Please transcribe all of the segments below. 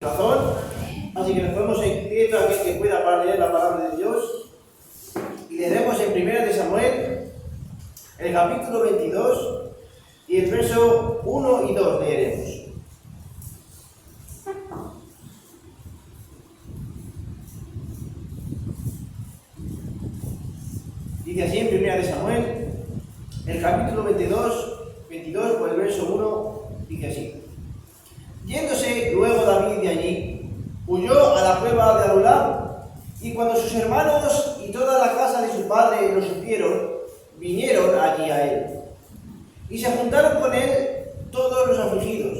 Razón. Así que nos ponemos en pie todo aquel que pueda para leer la palabra de Dios. Y leeremos en 1 de Samuel, el capítulo 22, y el verso 1 y 2 leeremos. Dice así en 1 de Samuel, el capítulo 22, por el verso 1, dice así. Yéndose luego David de allí, huyó a la cueva de Adulam, y cuando sus hermanos y toda la casa de su padre lo supieron, vinieron allí a él. Y se juntaron con él todos los afligidos,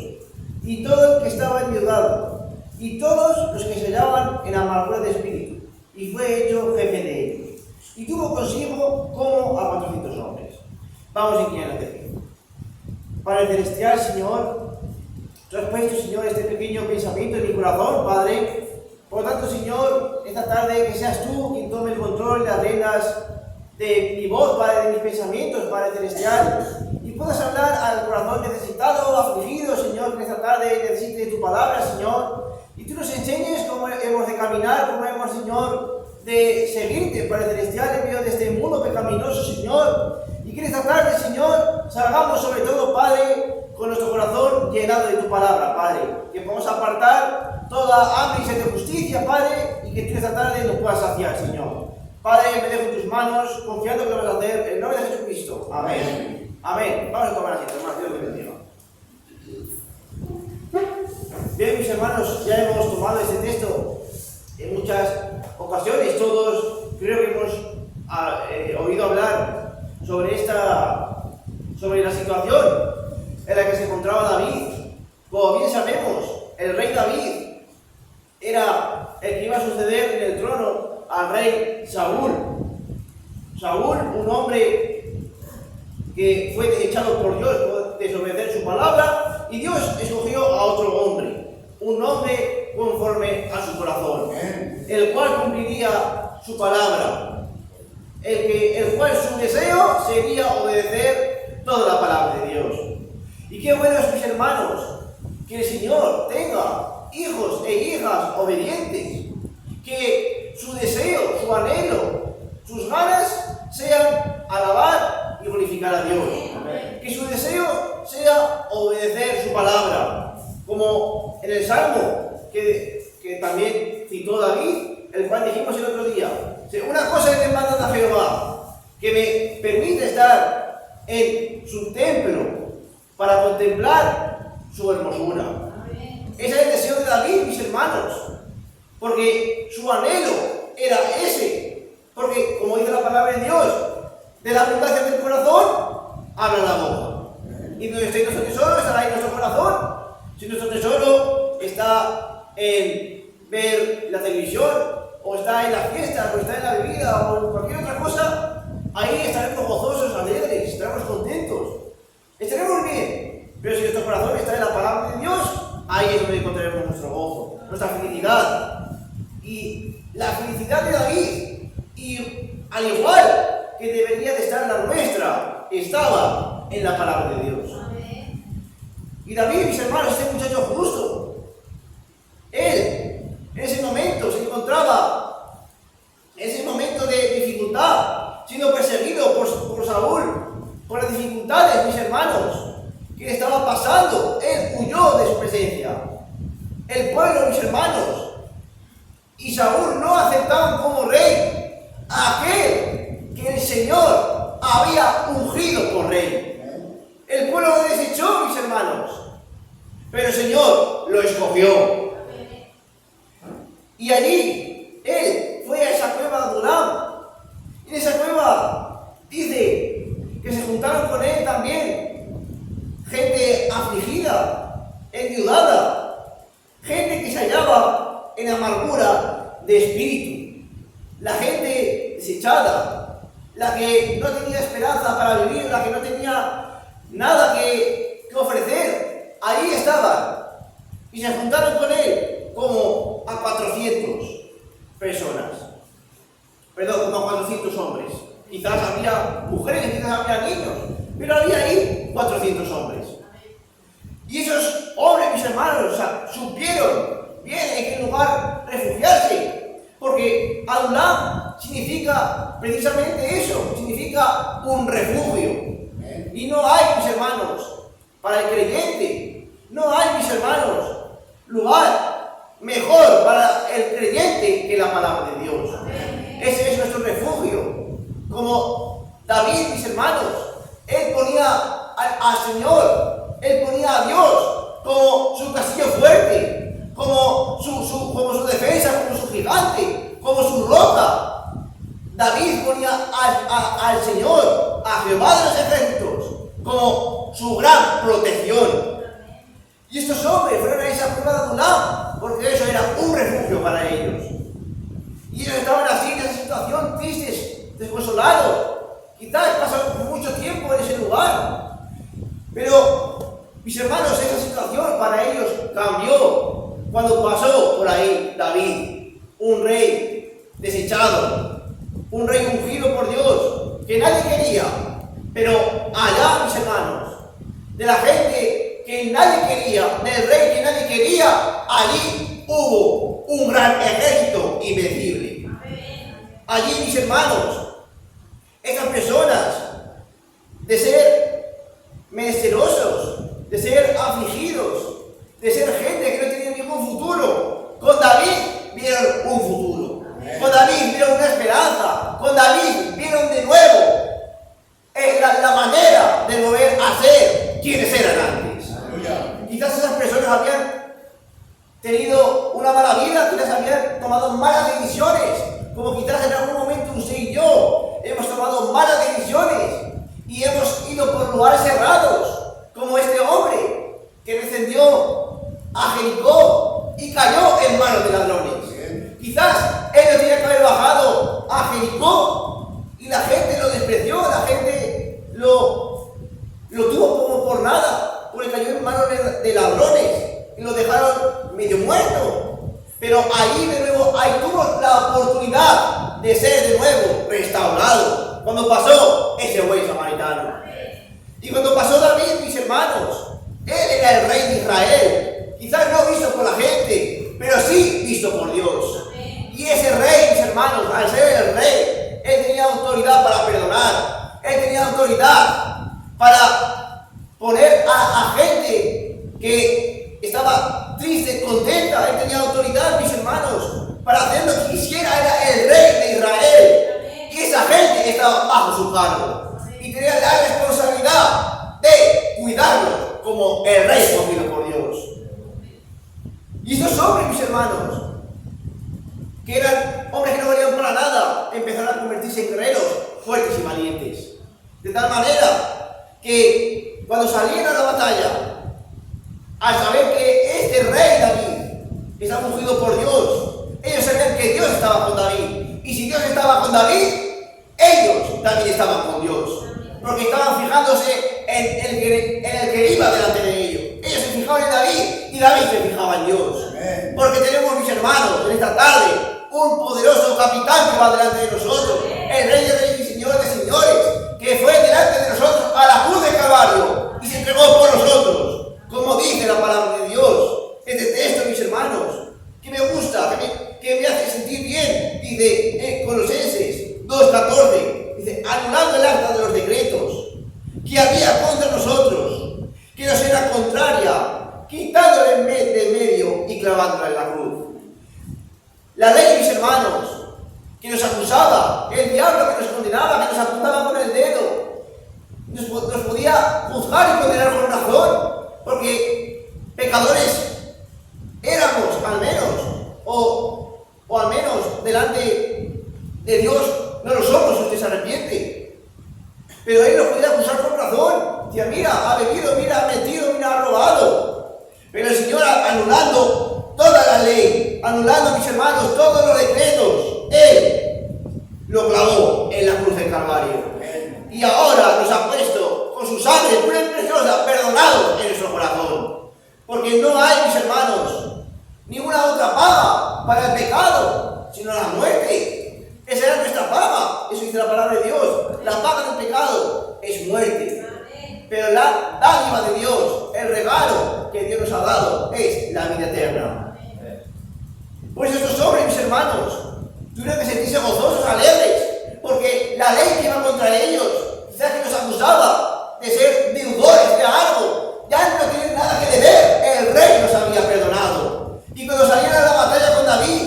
y todo el que estaba enviudado, y todos los que se hallaban en amargura de espíritu, y fue hecho jefe de ellos. Y tuvo consigo como a 400 hombres. Vamos en quién hacer. Padre celestial, Señor, Tú has puesto, Señor, este pequeño pensamiento en mi corazón, Padre. Por lo tanto, Señor, esta tarde que seas tú quien tome el control y las riendas de mi voz, Padre, de mis pensamientos, Padre celestial, y puedas hablar al corazón necesitado, afligido, Señor, que esta tarde necesite tu palabra, Señor, y tú nos enseñes cómo hemos de caminar, cómo hemos, Señor, de seguirte, Padre celestial, en medio de este mundo pecaminoso, Señor, y que esta tarde, Señor, salgamos sobre todo, Padre, con nuestro corazón llenado de tu palabra, Padre, que podamos apartar toda hambre y sed de justicia, Padre, y que tú esta tarde nos puedas saciar, Señor. Padre, me dejo en tus manos, confiando que lo vas a hacer en el nombre de Jesucristo. Amén. Amén. Vamos a tomar asiento, hermanos, Dios te bendiga. Bien, mis hermanos, ya hemos tomado este texto en muchas ocasiones. Todos creo que hemos oído hablar sobre la situación en la que se encontraba David. Como bien sabemos, el rey David era el que iba a suceder en el trono al rey Saúl. Saúl, un hombre que fue desechado por Dios por desobedecer su palabra, y Dios escogió a otro hombre, un hombre conforme a su corazón, el cual cumpliría su palabra, el cual su deseo sería obedecer toda la palabra de Dios. Y qué bueno es, mis hermanos, que el Señor tenga hijos e hijas obedientes, que su deseo, su anhelo, sus ganas sean alabar y glorificar a Dios. Amén. Que su deseo sea obedecer su palabra, como en el Salmo que también citó David, el cual dijimos el otro día. Una cosa que me manda a Jehová, que me permite estar en su templo para contemplar su hermosura. Amén. Ese es el deseo de David, mis hermanos, porque su anhelo era ese, porque como dice la palabra de Dios, de la abundancia del corazón habla la boca. Y donde esté nuestro tesoro estará ahí nuestro corazón. Si nuestro tesoro está en ver la televisión, o está en la fiesta, o está en la bebida, o en cualquier otra cosa, ahí estaremos gozosos, alegres, estaremos contentos, estaremos bien. Pero si nuestro corazón está en la palabra de Dios, ahí es donde encontraremos nuestro gozo, nuestra felicidad. Y la felicidad de David, y al igual que debería de estar la nuestra, estaba en la palabra de Dios. Amén. Y David, mis hermanos, este muchacho justo, él en ese momento se encontraba en ese momento de dificultad, siendo perseguido por Saúl, por las dificultades, mis hermanos, que estaba pasando. Él huyó de su presencia. El pueblo, mis hermanos, y Saúl no aceptaban como rey a aquel que el Señor había ungido por rey. El pueblo lo desechó, mis hermanos, pero el Señor lo escogió. Y allí él fue a esa cueva de Adulam. Y en esa cueva dice que se juntaron con él también gente afligida, enviudada, gente que se hallaba en amargura de espíritu, la gente desechada, la que no tenía esperanza para vivir, la que no tenía nada que ofrecer. Ahí estaban y se juntaron con él como a 400 personas, perdón, como a 400 hombres. Quizás había mujeres, quizás había niños, pero había ahí 400 hombres. Y esos hombres, mis hermanos, supieron bien Adulam significa precisamente eso, significa un refugio. Y no hay, mis hermanos, para el creyente, no hay, mis hermanos, lugar mejor para el creyente que la palabra de Dios. Ese es nuestro refugio. Como David, mis hermanos, él ponía al Señor, él ponía a Dios como su castillo fuerte, como su defensa, como su gigante, como su roca. David ponía al Señor, a Jehová de los ejércitos, como su gran protección. Y estos hombres fueron a esa prueba de Adulam, porque eso era un refugio para ellos. Y ellos estaban así en esa situación, tristes, desconsolados. Quizás pasaron mucho tiempo en ese lugar. Pero, mis hermanos, esa situación para ellos cambió cuando pasó por ahí David, un rey desechado, un rey ungido por Dios, que nadie quería. Pero allá, mis hermanos, de la gente que nadie quería, del rey que nadie quería, allí hubo un gran ejército invencible. Allí, mis hermanos, estas personas, de ser menesterosos, de ser afligidos, de ser gente que no tenía ningún futuro, con David vieron un futuro. Con David vieron una esperanza. Con David vieron de nuevo la manera de volver a ser quienes eran antes. Quizás esas personas habían tenido una mala vida, quizás habían tomado malas decisiones, como quizás en algún momento usted y yo hemos tomado malas decisiones y hemos ido por lugares cerrados, como este hombre que descendió a Jericó y cayó en manos de ladrones. Quizás él no tenía que haber bajado a Jericó y la gente lo despreció, la gente lo tuvo como por nada, porque cayó en manos de ladrones y lo dejaron medio muerto. Pero ahí de nuevo, ahí tuvo la oportunidad de ser de nuevo restaurado, cuando pasó ese buen samaritano. Y cuando pasó David, mis hermanos, él era el rey de Israel, quizás no visto por la gente, pero sí visto por Dios. Y ese rey, mis hermanos, al ser el rey, él tenía autoridad para perdonar, él tenía autoridad para poner a gente que estaba triste, contenta. Él tenía autoridad, mis hermanos, para hacer lo que quisiera. Era el rey de Israel. Y esa gente estaba bajo su cargo. Y tenía la responsabilidad de cuidarlos como el rey escogido por Dios. Y estos hombres, mis hermanos, que eran hombres que no valían para nada, empezaron a convertirse en guerreros fuertes y valientes. De tal manera que cuando salían a la batalla, al saber que este rey David estaba ungido por Dios, ellos sabían que Dios estaba con David. Y si Dios estaba con David, ellos también estaban con Dios. Porque estaban fijándose en el que iba delante de ellos. Ellos se fijaban en David y David se fijaba en Dios. Porque tenemos, mis hermanos, en esta tarde, un poderoso capitán que va delante de nosotros. El rey de reyes y señor de señores, que fue delante de nosotros a la cruz de Calvario y se entregó por nosotros. Como dice la palabra de Dios, este texto, mis hermanos, que me gusta, que me hace sentir bien, dice Colosenses 2:14, dice, anulando el acta de los decretos que había contra nosotros, que nos era contraria, quitándole de medio y clavándola en la cruz. La ley, mis hermanos, que nos acusaba, el diablo que nos condenaba, que nos apuntaba con el dedo, nos podía juzgar y condenar con razón, porque pecadores éramos, al menos, o al menos delante de Dios no lo somos si usted se arrepiente. Pero él nos podía acusar con razón. Decía, mira, ha bebido, mira, ha mentido, mira, ha robado. Pero el Señor, anulando toda la ley, anulando, mis hermanos, todos los decretos, Él lo clavó en la cruz del Calvario. Y ahora nos ha puesto con su sangre pura y preciosa, perdonados en nuestro corazón. Porque no hay, mis hermanos, ninguna otra paga para el pecado, sino la muerte. Esa era nuestra paga. Eso dice la palabra de Dios. La paga del pecado es muerte. Pero la dádiva de Dios, el regalo que Dios nos ha dado, es la vida eterna. Pues estos hombres, mis hermanos, tuvieron que sentirse sentirse gozosos, alegres, porque la ley que iba contra ellos, quizás que los acusaba de ser deudores de algo, ya no tienen nada que deber, el rey los había perdonado. Y cuando salieron a la batalla con David,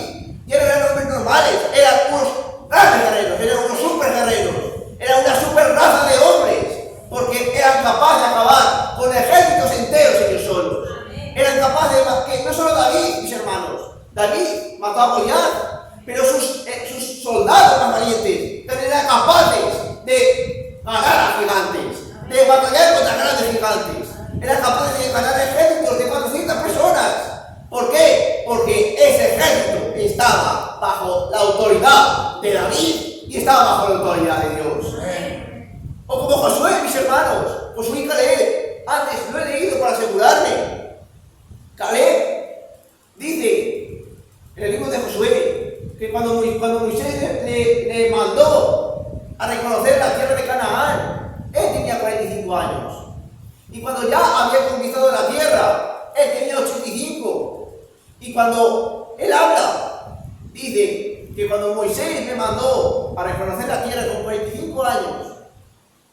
ya no eran hombres normales, eran unos grandes guerreros, eran unos super guerreros, eran una super raza de hombres, porque eran capaces de acabar con ejércitos enteros ellos solos. Eran capaces de que no solo David, mis hermanos, David mató a Goliat, pero sus soldados más valientes también eran capaces de ganar a gigantes, de batallar contra grandes gigantes. Eran capaces de ganar ejércitos de 400 personas. ¿Por qué? Porque ese ejército estaba bajo la autoridad de David y estaba bajo la autoridad de Dios. O como Josué, mis hermanos, Josué y Caleb, antes lo he leído para asegurarme. Caleb dice en el libro de Josué que cuando Moisés le mandó a reconocer la tierra de Canaán, él tenía 45 años. Y cuando ya había conquistado la tierra, él tenía 85. Y cuando él habla, dice que cuando Moisés me mandó a reconocer la tierra con 45 años,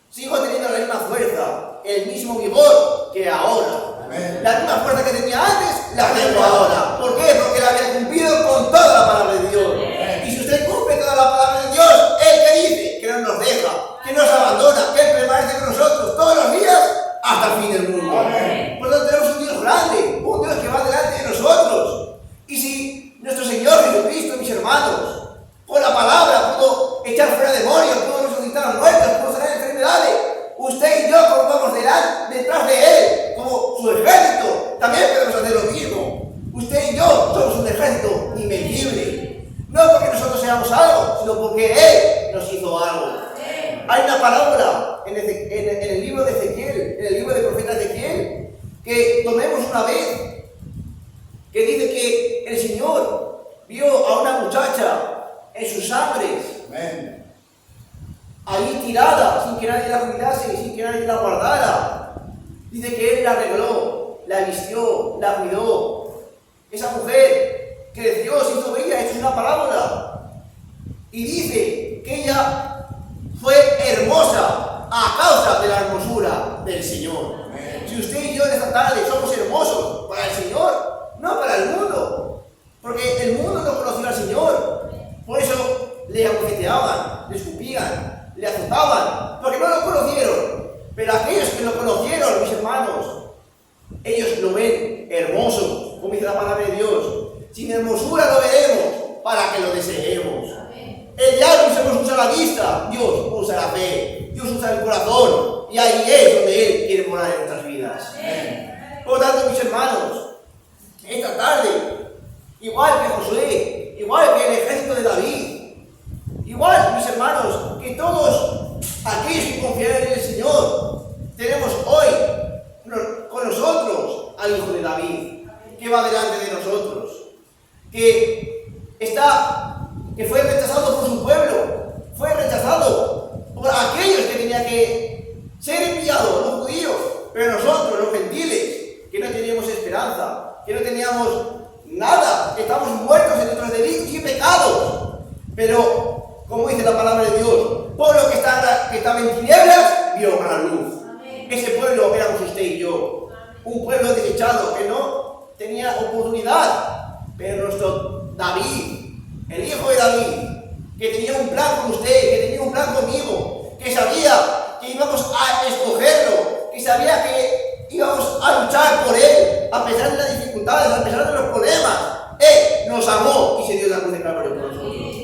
sigo teniendo la misma fuerza, el mismo vigor que ahora. Amén. La misma fuerza que tenía antes, la tengo ahora. ¿Por qué? Porque la había cumplido con toda la palabra de Dios. Amén. Y si usted cumple toda la palabra de Dios, Él que dice que no nos deja, que nos abandona, que Él permanece con nosotros todos los días hasta el fin del mundo. Amén. Por lo tanto, tenemos un Dios grande, un Dios que va delante de nosotros. Y si nuestro Señor Jesucristo, mis hermanos, con la palabra pudo echar fuera demonios, pudo resucitar a los muertos, pudo sanar enfermedades, usted y yo, como vamos detrás de Él, como su ejército, también podemos hacer lo mismo. Usted y yo somos un ejército invencible. No porque nosotros seamos algo, sino porque Él nos hizo algo. Hay una parábola en el libro de Ezequiel, en el libro del profeta Ezequiel, que tomemos una vez, que dice que el Señor vio a una muchacha en sus sangres, ahí tirada, sin que nadie la cuidase, sin que nadie la guardara. Dice que Él la arregló, la vistió, la cuidó. Esa mujer creció, se hizo bella, esto es una parábola. Y dice que ella fue hermosa a causa de la hermosura del Señor. Amén. Si usted y yo en esta tarde somos hermosos para el Señor, no para el mundo, porque el mundo no conoció al Señor. Por eso le abofeteaban, le escupían, le azotaban, porque no lo conocieron. Pero aquellos que lo conocieron, mis hermanos, ellos lo ven hermoso, como dice la palabra de Dios. Sin hermosura lo veremos para que lo deseemos. El diablo usa la vista, Dios usa la fe, Dios usa el corazón, y ahí es donde Él quiere morar en nuestras vidas. Por lo tanto, mis hermanos, esta tarde, igual que Josué, igual que el ejército de David, igual, mis hermanos, que todos aquellos que confían en el Señor, tenemos hoy con nosotros al Hijo de David, que va delante de nosotros, que fue rechazado por su pueblo, fue rechazado por aquellos que tenían que ser enviados, los judíos, pero nosotros, los gentiles, que no teníamos esperanza, que no teníamos nada, que estamos muertos en nuestros delitos y pecados. Pero, como dice la palabra de Dios, pueblo que estaba en tinieblas, vio gran luz. Amén. Ese pueblo éramos usted y yo, un pueblo desechado que no tenía oportunidad, pero nuestro David, el hijo de David, que tenía un plan con usted, que tenía un plan conmigo, que sabía que íbamos a escogerlo, que sabía que íbamos a luchar por Él, a pesar de las dificultades, a pesar de los problemas. Él nos amó y se dio la cruz de Calvario por nosotros.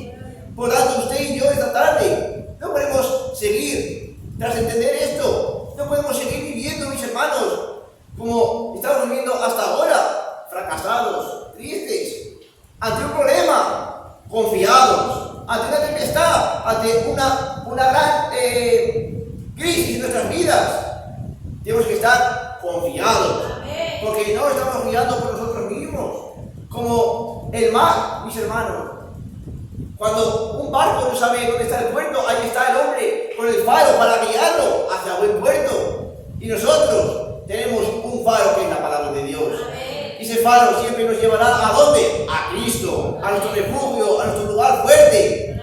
Por tanto, usted y yo esta tarde no podemos seguir tras entender esto. No podemos seguir viviendo, mis hermanos, como estamos viviendo hasta ahora, fracasados, tristes, ante un problema, confiados, ante una tempestad, ante una gran crisis en nuestras vidas. Tenemos que estar confiados, porque no estamos guiando por nosotros mismos. Como el mar, mis hermanos. Cuando un barco no sabe dónde está el puerto, ahí está el hombre con el faro para guiarlo hacia buen puerto. Y nosotros tenemos un faro que es la palabra de Dios. Y ese faro siempre nos llevará ¿a dónde? A Cristo, a nuestro refugio, a nuestro lugar fuerte.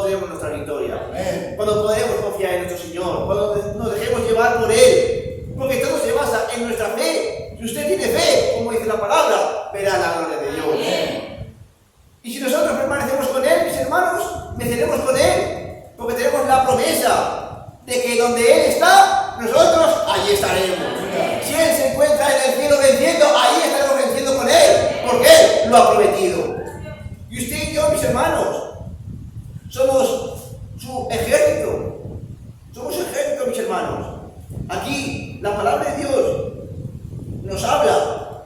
cuando tenemos nuestra victoria. Amén. Cuando podemos confiar en nuestro Señor, cuando nos dejemos llevar por Él. Porque todo se basa en nuestra fe. Si usted tiene fe, como dice la palabra, verá la gloria de Dios. Amén. Y si nosotros permanecemos con Él, mis hermanos, venceremos con Él. Porque tenemos la promesa de que donde Él está, nosotros allí estaremos. Si Él se encuentra en el cielo venciendo, ahí estaremos venciendo con Él. Porque Él lo ha prometido. Y usted y yo, mis hermanos, somos su ejército. Somos su ejército, mis hermanos. Aquí la palabra de Dios nos habla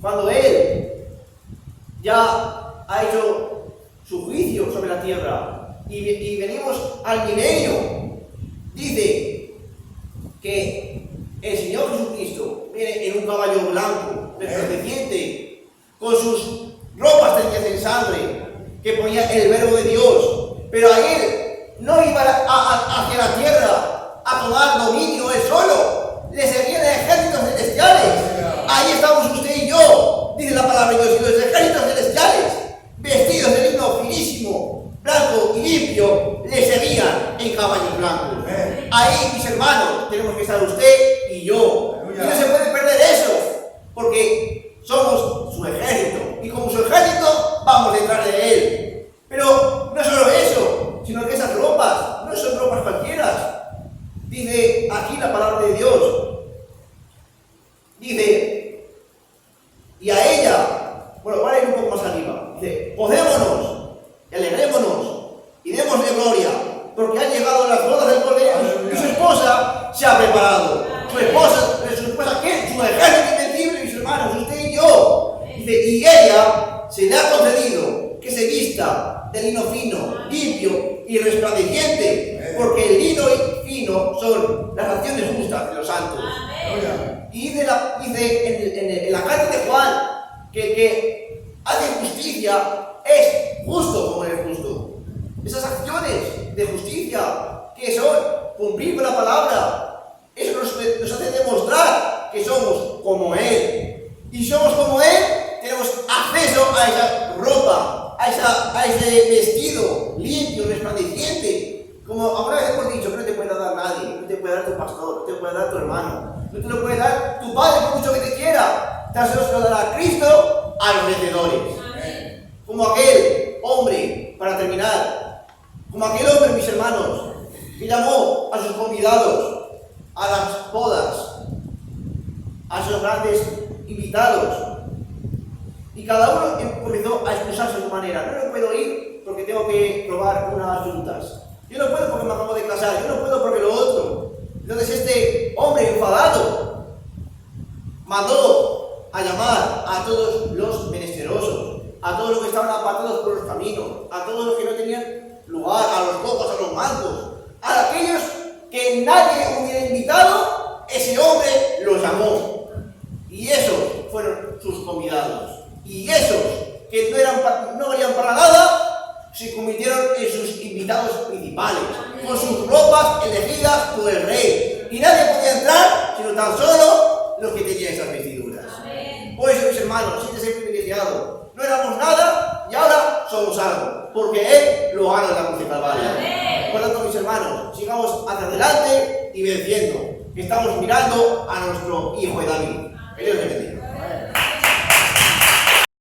cuando Él ya ha hecho su juicio sobre la tierra y venimos al milenio. Dice que el Señor Jesucristo viene en un caballo blanco, resplandeciente, con sus ropas teñidas en sangre, que ponía el verbo de Dios. Pero a Él no iba hacia la tierra a tomar dominio Él solo. Le seguían ejércitos celestiales. Ahí estamos usted y yo, dice la palabra de Dios, y los ejércitos celestiales, vestidos de lino finísimo, blanco y limpio, le seguían en caballos blancos. Ahí, mis hermanos, tenemos que estar usted y yo. Y no se puede perder eso, porque somos su ejército. Y como su ejército, vamos detrás de Él. Pero no solo eso, sino que esas ropas no son ropas cualquiera. Dice aquí la palabra de Dios. Dice, y a ella, bueno, voy a ir un poco más arriba. Dice, gocémonos, alegrémonos y démosle gloria, porque han llegado las bodas del Cordero y su esposa se ha preparado. Su esposa, ¿qué? Su ejército invencible, mis hermanos, usted y yo. Dice, y ella se le ha concedido que se vista de lino fino, limpio y resplandeciente, porque el lino fino son las acciones justas de los santos. Y dice en la carta de Juan que hace justicia, es justo como es justo. Esas acciones de justicia que son cumplir con la palabra, eso nos hace demostrar que somos como Él. Y somos como Él, tenemos acceso a esa ropa, a ese vestido limpio, resplandeciente. Como alguna vez hemos dicho, que no te puede dar nadie, no te puede dar tu pastor, no te puede dar tu hermano, no te lo puede dar tu padre por mucho que te quiera. Tan solo se lo dará Cristo a los vencedores. Como aquel hombre, para terminar, como aquel hombre, mis hermanos, que llamó a sus convidados a las bodas, a sus grandes invitados, y cada uno empezó a expresarse de su manera. No puedo ir porque tengo que probar unas juntas. Yo no puedo porque me acabo de casar. Yo no puedo porque lo otro. Entonces este hombre enfadado mandó a llamar a todos los menesterosos, a todos los que estaban apartados por los caminos, a todos los que no tenían lugar, a los cojos, a los mancos, a aquellos que nadie hubiera invitado. Ese hombre los llamó. Y esos fueron sus convidados. Y esos que no valían para nada, se convirtieron en sus invitados principales, con sus ropas elegidas por el rey. Y nadie podía entrar, sino tan solo los que tenían esas vestiduras. Por eso, mis hermanos, siéntese privilegiado. No éramos nada y ahora somos algo, porque Él lo gana en la cruz de Calvario. Por lo tanto, mis hermanos, sigamos hacia adelante y venciendo. Estamos mirando a nuestro Hijo de David. Que Dios le bendiga.